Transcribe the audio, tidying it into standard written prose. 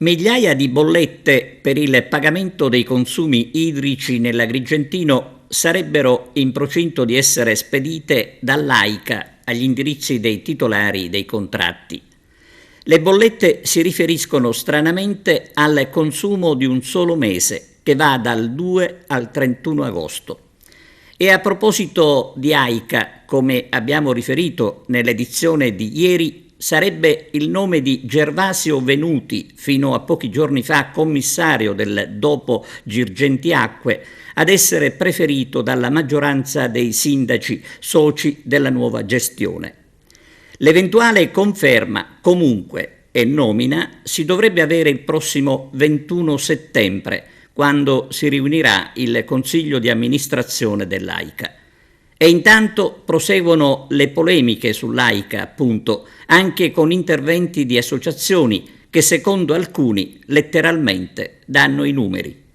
Migliaia di bollette per il pagamento dei consumi idrici nell'Agrigentino sarebbero in procinto di essere spedite dall'AICA agli indirizzi dei titolari dei contratti. Le bollette si riferiscono stranamente al consumo di un solo mese, che va dal 2 al 31 agosto. E a proposito di AICA, come abbiamo riferito nell'edizione di ieri, sarebbe il nome di Gervasio Venuti, fino a pochi giorni fa commissario del dopo Girgentiacque, ad essere preferito dalla maggioranza dei sindaci soci della nuova gestione. L'eventuale conferma, comunque, e nomina si dovrebbe avere il prossimo 21 settembre, quando si riunirà il Consiglio di amministrazione dell'AICA. E intanto proseguono le polemiche sull'AICA, appunto, anche con interventi di associazioni che secondo alcuni letteralmente danno i numeri.